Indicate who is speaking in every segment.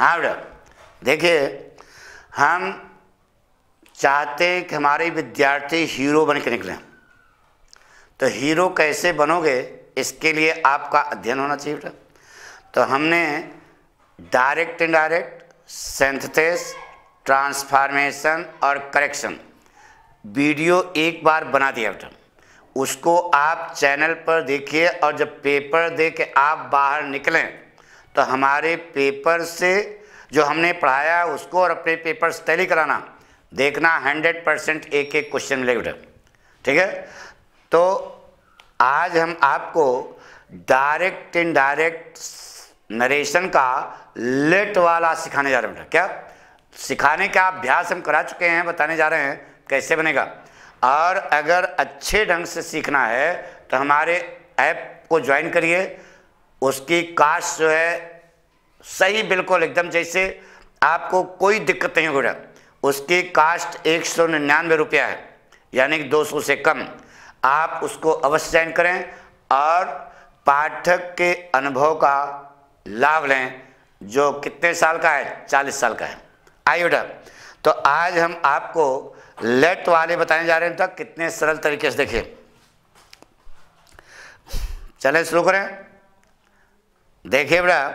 Speaker 1: हाँ बेटा, देखिए हम चाहते हैं कि हमारे विद्यार्थी हीरो बन के निकलें। तो हीरो कैसे बनोगे, इसके लिए आपका अध्ययन होना चाहिए बेटा। तो हमने डायरेक्ट इनडायरेक्ट, सिंथेसिस, ट्रांसफॉर्मेशन और करेक्शन वीडियो एक बार बना दिया बेटा। उसको आप चैनल पर देखिए और जब पेपर दे के आप बाहर निकलें तो हमारे पेपर से जो हमने पढ़ाया उसको और अपने पेपर से टैली कराना, देखना 100% एक एक क्वेश्चन मिलेगा बेटा। ठीक है, तो आज हम आपको डायरेक्ट इनडायरेक्ट नरेशन का लेट वाला सिखाने जा रहे हैं बेटा। क्या सिखाने का अभ्यास हम करा चुके हैं, बताने जा रहे हैं कैसे बनेगा। और अगर अच्छे ढंग से सीखना है तो हमारे ऐप को ज्वाइन करिए। उसकी कास्ट जो है सही बिल्कुल एकदम जैसे आपको कोई दिक्कत नहीं होगा। उसकी कास्ट 199 रुपया है, यानी कि 200 से कम। आप उसको अवश्य ज्वाइन करें और पाठक के अनुभव का लाभ लें, जो कितने साल का है, 40 साल का है। आइए बेटा, तो आज हम आपको लेट वाले बताने जा रहे हैं। तक कितने सरल तरीके से देखिए, चलें शुरू करें। देखिए बेटा,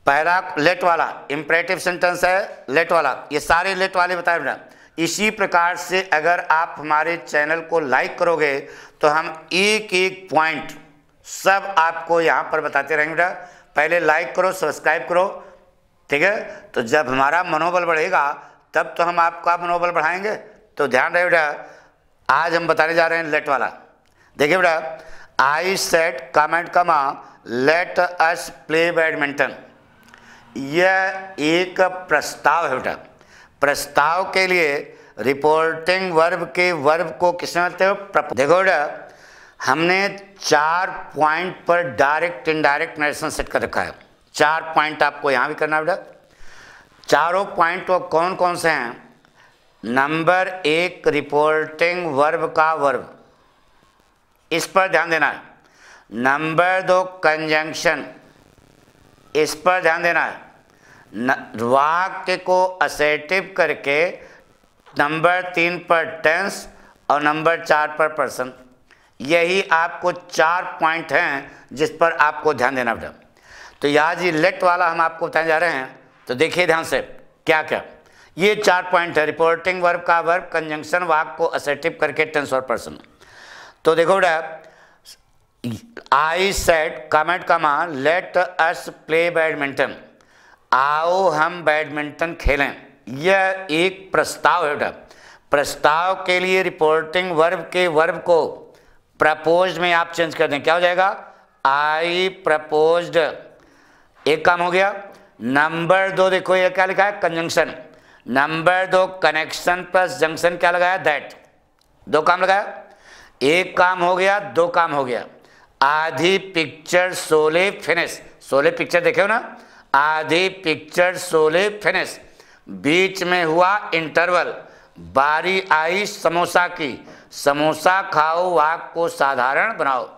Speaker 1: पहला लेट वाला इंपरेटिव सेंटेंस है, लेट वाला। ये सारे लेट वाले बताए बेटा। इसी प्रकार से अगर आप हमारे चैनल को लाइक करोगे तो हम एक एक पॉइंट सब आपको यहाँ पर बताते रहेंगे बेटा। पहले लाइक करो, सब्सक्राइब करो, ठीक है। तो जब हमारा मनोबल बढ़ेगा तब तो हम आपका मनोबल बढ़ाएंगे। तो ध्यान रहे बेटा, आज हम बताने जा रहे हैं लेट वाला। देखिए बेटा, I said comment comma let us play badminton. यह एक प्रस्ताव है बेटा। प्रस्ताव के लिए रिपोर्टिंग वर्ब के वर्ब को किसमें बोलते हो? देखो बेटा, हमने 4 पॉइंट पर डायरेक्ट इनडायरेक्ट नरेशन सेट कर रखा है। 4 पॉइंट आपको यहाँ भी करना है बेटा। चारों पॉइंट वो कौन कौन से हैं? नंबर 1 रिपोर्टिंग वर्ब का वर्ब, इस पर ध्यान देना है। नंबर 2 कंजंक्शन, इस पर ध्यान देना है। वाक्य को असर्टिव करके नंबर 3 पर टेंस और नंबर 4 पर पर्सन। यही आपको 4 पॉइंट हैं जिस पर आपको ध्यान देना बेटा। तो आज ये लेट वाला हम आपको बताने जा रहे हैं। तो देखिए ध्यान से क्या क्या ये 4 पॉइंट है। रिपोर्टिंग वर्ब का वर्ब, कंजंक्शन, वाक्य को असर्टिव करके टेंस और पर्सन। तो देखो बेटा, I said comment comma let us play badminton. आओ हम बैडमिंटन खेलें। यह एक प्रस्ताव है बेटा। प्रस्ताव के लिए रिपोर्टिंग वर्ब के वर्ब को प्रपोज्ड में आप चेंज कर दें, क्या हो जाएगा? आई प्रपोज्ड। एक काम हो गया। नंबर 2 देखो ये क्या लिखा है? Conjunction. Number 2 connection plus junction क्या लगाया? दैट। 2 काम लगाया। एक काम हो गया, 2 काम हो गया। आधी पिक्चर सोले फिनिश। सोले पिक्चर देखे हो ना? आधी पिक्चर सोले फिनिश। बीच में हुआ इंटरवल। बारी आई समोसा की। समोसा खाओ वाक्य को साधारण बनाओ।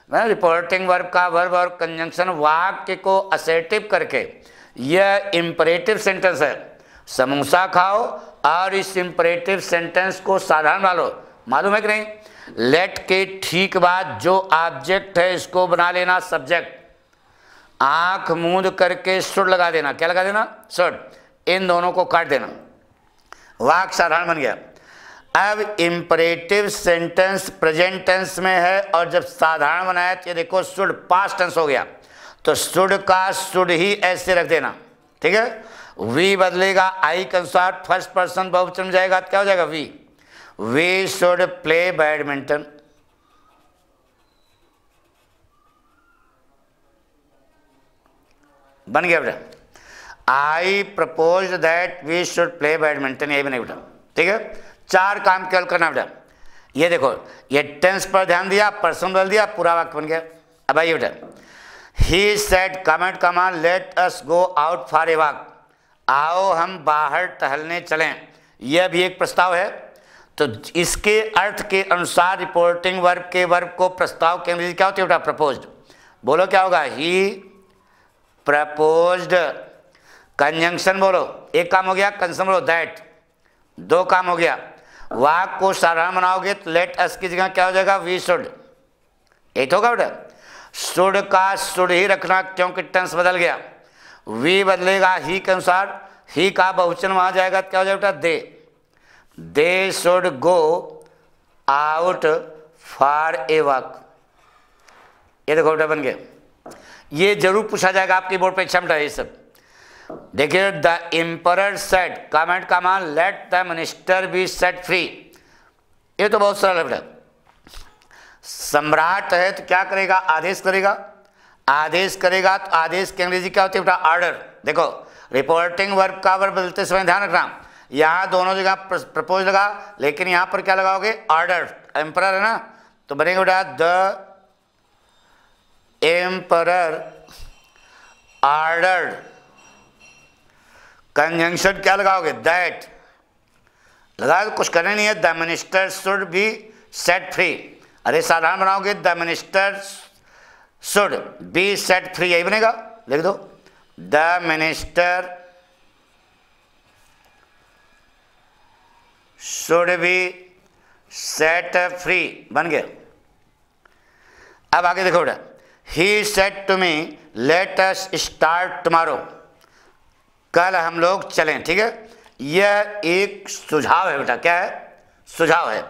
Speaker 1: रिपोर्टिंग वर्ब का वर्ब और कंजंक्शन वाक्य को असर्टिव करके, यह इंपरेटिव सेंटेंस है। समोसा खाओ और इस इंपरेटिव सेंटेंस को साधारण बना लो। मालूम है कि नहीं? लेट के ठीक बाद जो ऑब्जेक्ट है इसको बना लेना सब्जेक्ट। आंख मूंद करके शुड लगा देना। क्या लगा देना? शुड। इन दोनों को काट देना, वाक्य साधारण बन गया। अब इंपरेटिव सेंटेंस प्रेजेंट टेंस में है और जब साधारण बनाया तो ये देखो शुड पास्ट टेंस हो गया। तो शुड का शुड ही ऐसे रख देना, ठीक है। वी बदलेगा आई के अनुसार, फर्स्ट पर्सन बहुवचन जाएगा तो क्या हो जाएगा? We. We should play badminton. बन गया बेटा। I propose that we should play badminton. यही बने बेटा, ठीक है। 4 काम केवल करना बेटा। ये देखो, ये टेंस पर ध्यान दिया, पर्सन बदल दिया, पूरा वाक्य बन गया। अब आइए बेटा, he said comment comma let us go out for a walk. आओ हम बाहर टहलने चलें। यह भी एक प्रस्ताव है। तो इसके अर्थ के अनुसार रिपोर्टिंग वर्ब के वर्ब को प्रस्ताव के अंग्रेजी क्या होती है बेटा? प्रपोज्ड। बोलो क्या होगा? ही प्रपोज्ड कंजंक्शन बोलो, एक काम हो गया। कंजंक्शन बोलो दैट, दो काम हो गया। वाक्य को साधारण बनाओगे तो लेट अस की जगह क्या हो जाएगा, वी शुड। यही तो होगा बेटा, शुड का शुड ही रखना क्योंकि टेंस बदल गया। वी बदलेगा ही के अनुसार, ही का बहुवचन वहां जाएगा तो क्या हो जाएगा बेटा, they should go out for a walk. ये देखो बेटा बन गया। ये जरूर पूछा जाएगा आपकी बोर्ड परीक्षा में ये सब। देखिए, द एम्परर सेड, कमेंट का मान, let the minister be set free. ये तो बहुत सरल है बेटा। सम्राट है तो क्या करेगा, आदेश करेगा। आदेश करेगा तो आदेश की अंग्रेजी क्या होती है बेटा, ऑर्डर। देखो, रिपोर्टिंग वर्ब का वर्ब बदलते समय ध्यान रखना, यहाँ दोनों जगह प्रपोज लगा, लेकिन यहाँ पर क्या लगाओगे, ऑर्डर। एम्परर है ना, तो बनेगा बेटा द एम्परर ऑर्डर्ड। कंजंक्शन क्या लगाओगे, दैट लगा, कुछ करने नहीं है। The minister should be set free. अरे साधारण बनाओगे, the minister should be set free, यही बनेगा। लिख दो, the minister should be set free, बन गया। अब आगे देखो बेटा, he said to me let us start tomorrow, कल हम लोग चलें। ठीक है, यह एक सुझाव है बेटा। क्या है, सुझाव है।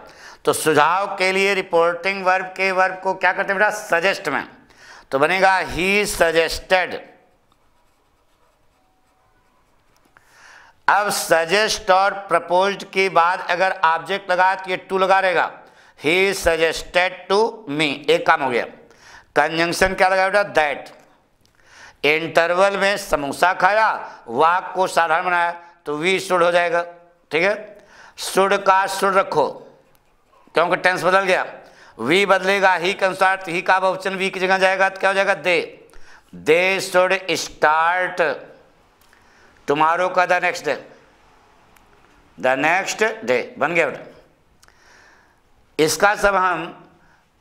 Speaker 1: तो सुझाव के लिए रिपोर्टिंग वर्ब के वर्ब को क्या करते हैं बेटा, सजेस्ट में। तो बनेगा ही सजेस्टेड। अब सजेस्ट और प्रपोज्ड के बाद अगर ऑब्जेक्ट लगा तो ये टू लगा रहेगा। ही सजेस्टेड टू मी, एक काम हो गया। कंजंक्शन क्या लगा बेटा, दैट। इंटरवल में समोसा खाया, वाक्य को साधारण बनाया तो वी शुड हो जाएगा। ठीक है, शुड का शुड रखो क्योंकि टेंस बदल गया। वी बदलेगा ही के अनुसार, तो ही का बहुवचन वी की जगह जाएगा तो क्या हो जाएगा, दे शुड स्टार्ट टुमारो का the next day, the next day, बन गया बेटा। इसका सब हम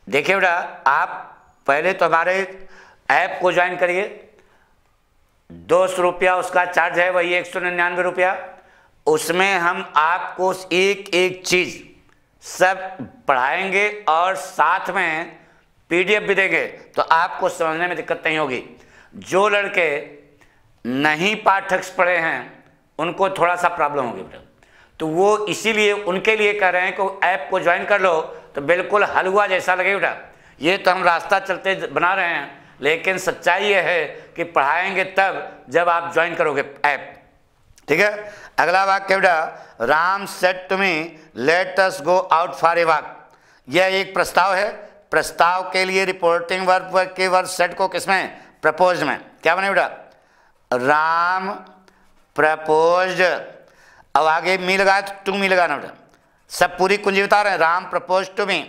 Speaker 1: देखिए बेटा, आप पहले तो हमारे ऐप को ज्वाइन करिए। 200 रुपया उसका चार्ज है, वही 199 रुपया। उसमें हम आपको एक एक चीज़ सब पढ़ाएंगे और साथ में PDF भी देंगे, तो आपको समझने में दिक्कत नहीं होगी। जो लड़के नहीं पाठक पढ़े हैं उनको थोड़ा सा प्रॉब्लम होगी बेटा, तो वो इसीलिए उनके लिए कह रहे हैं कि ऐप को ज्वाइन कर लो तो बिल्कुल हलवा जैसा लगे बेटा। ये तो हम रास्ता चलते बना रहे हैं, लेकिन सच्चाई ये है कि पढ़ाएंगे तब जब आप ज्वाइन करोगे ऐप। ठीक है, अगला वाक्य बेटा, Ram said to me let us go out for a walk. यह एक प्रस्ताव है। प्रस्ताव के लिए रिपोर्टिंग वर्ब के वर्ब सेट को किसमें, प्रपोज में। क्या बने बेटा, राम प्रपोज्ड। अब आगे मी लगाया तो टू मी लगाना बेटा, सब पूरी कुंजी बता रहे हैं। राम प्रपोज टू मी,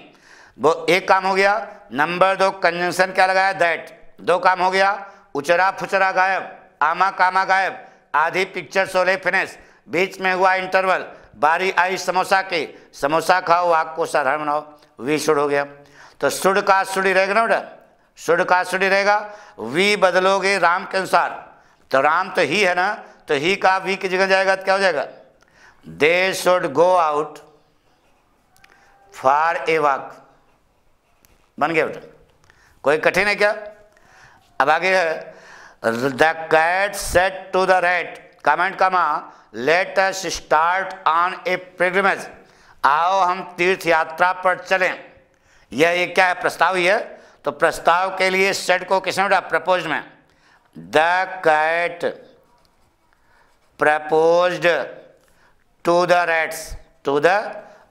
Speaker 1: वो एक काम हो गया। नंबर 2, कंजंक्शन क्या लगाया, दैट, दो काम हो गया। उचरा फुचरा गायब, आमा कामा गायब, आधी पिक्चर सोले फिनिश, बीच में हुआ इंटरवल, बारी आई समोसा की, समोसा खाओ, वाक्य को साधारण बनाओ, वी शुड हो गया। तो शुड का शुड ही रहेगा ना बेटा, शुड का शुड ही रहेगा। वी बदलोगे राम के अनुसार, तो राम तो ही है ना, तो ही का वी की जगह जाएगा तो क्या हो जाएगा, they should go out for a walk, बन गया बेटा। कोई कठिन है क्या। अब आगे है, the cat said to the rat, comment comma, let us start on a pilgrimage, आओ हम तीर्थ यात्रा पर चलें। यह एक क्या है, प्रस्ताव ही है। तो प्रस्ताव के लिए सेड को किसने उठा, प्रपोज में। The cat proposed to the rats, to the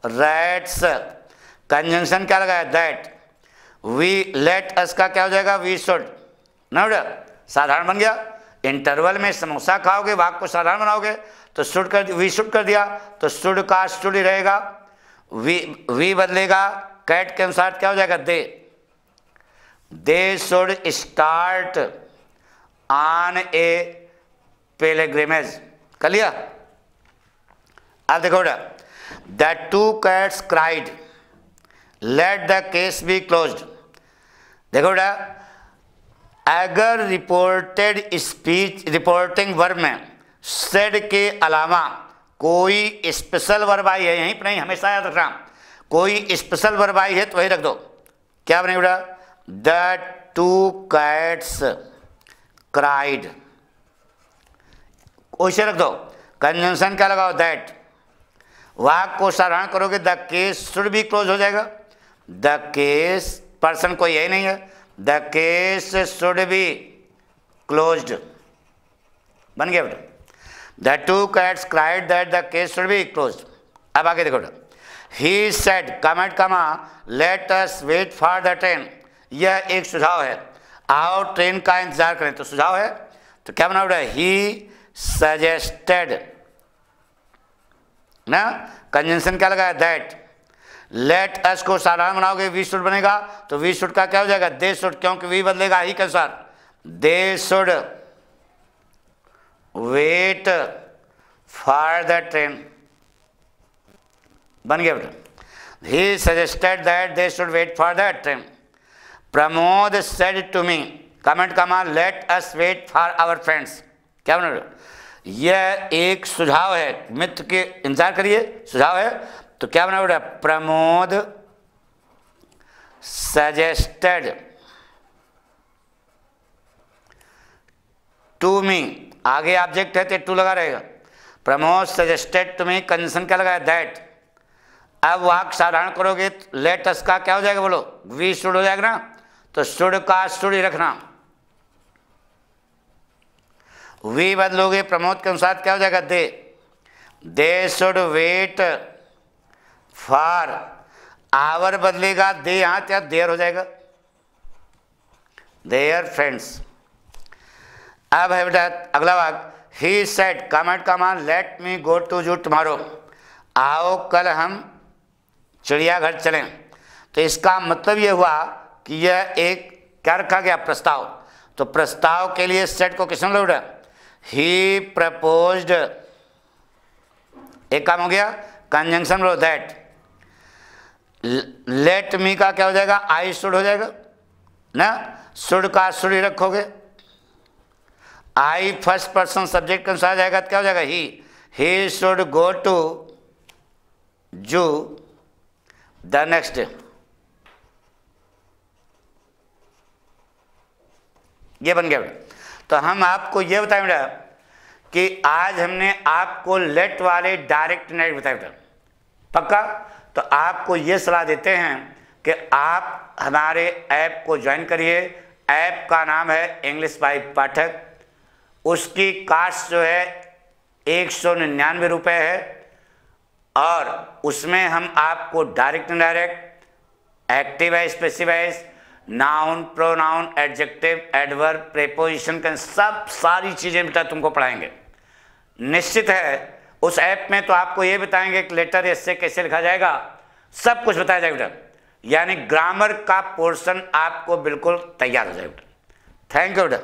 Speaker 1: rats. Conjunction क्या लगाया, दैट। वी लेट अस का क्या हो जाएगा, वी शुड ना बेटा, साधारण बन गया। इंटरवल में समोसा खाओगे, वाक्य को साधारण बनाओगे तो शुड कर, वी शुड कर दिया, तो शुड का शुड ही रहेगा। वी बदलेगा कैट के अनुसार क्या हो जाएगा, they should start on a pilgrimage, कर लिया। अब देखो बेटा, the two cats cried let the case be closed. देखो बेटा, अगर रिपोर्टेड स्पीच, रिपोर्टिंग वर्ब में सेड के अलावा कोई स्पेशल वर्ब आई है, यहीं पर नहीं, हमेशा याद रखना, कोई स्पेशल वर्ब आई है तो वही रख दो। क्या बनेगा बेटा? द टू कैट्स क्राइड, वैसे रख दो। कंजंक्शन क्या लगाओ? दैट। वाक्य को साधारण करोगे, the case should be close हो जाएगा। द केस, पर्सन कोई यही नहीं है, the case should be closed, बन गया बेटा। The two cats cried that the case should be closed. अब आगे देखो बेटा, he said comment comma let us wait for the train, यह एक सुझाव है, आओ ट्रेन का इंतजार करें, तो सुझाव है तो क्या बना बेटा? ही सजेस्टेड ना, कंजंक्शन क्या लगाया? दैट। लेट अस को साधारण बनाओगे, वी शुड बनेगा, तो वी शुड का क्या हो जाएगा? दे शुड, क्योंकि वी बदलेगा ही के अनुसार। They should wait for the train, बन गया बेटा। He suggested that they should wait for the train. Pramod said to me comment comma let us wait for our friends, क्या बना बेटा? यह एक सुझाव है, मित्र के इंतजार करिए, सुझाव है, तो क्या बना बेटा? प्रमोद सजेस्टेड टू मी, आगे ऑब्जेक्ट है तो टू लगा रहेगा। Pramod suggested to me, conjunction क्या लगाया? दैट। अब वाक्य साधारण करोगे, लेट अस का क्या हो जाएगा? बोलो, वी शुड हो जाएगा ना, तो शुड का शुड ही रखना। वी बदलोगे प्रमोद के अनुसार क्या हो जाएगा? They should wait for, hour बदलेगा, दे यहां क्या देयर हो जाएगा, देयर फ्रेंड्स। अब है बेटा अगला वाक्य, ही said comment comma let me go to जू टुमारो, आओ कल हम चिड़ियाघर चलें। तो इसका मतलब यह हुआ कि यह एक क्या रखा गया? प्रस्ताव। तो प्रस्ताव के लिए सेट को किसने लोड़ा? ही प्रपोज्ड, एक काम हो गया, conjunction low that. Let me का क्या हो जाएगा? आई शुड हो जाएगा ना, शुड का शुड ही रखोगे। आई फर्स्ट पर्सन सब्जेक्ट के अनुसार जाएगा तो क्या हो जाएगा? ही शुड गो टू जू द नेक्स्ट डे, ये बन गया बेटा। तो हम आपको ये बताएं बेटा कि आज हमने आपको लेट वाले डायरेक्ट इनडायरेक्ट बताया बेटा, पक्का? तो आपको ये सलाह देते हैं कि आप हमारे ऐप को ज्वाइन करिए। ऐप का नाम है इंग्लिश बाय पाठक, उसकी कास्ट जो है 199 रुपये है, और उसमें हम आपको डायरेक्ट इनडायरेक्ट, एक्टिव है, स्पेसिव है, noun, pronoun, adjective, adverb, preposition का सब सारी चीज़ें बेटा तुमको पढ़ाएंगे। निश्चित है उस ऐप में तो आपको ये बताएंगे कि लेटर इससे कैसे लिखा जाएगा, सब कुछ बताया जाएगा बेटा, यानी ग्रामर का पोर्शन आपको बिल्कुल तैयार हो जाएगा बेटा। थैंक यू बेटा।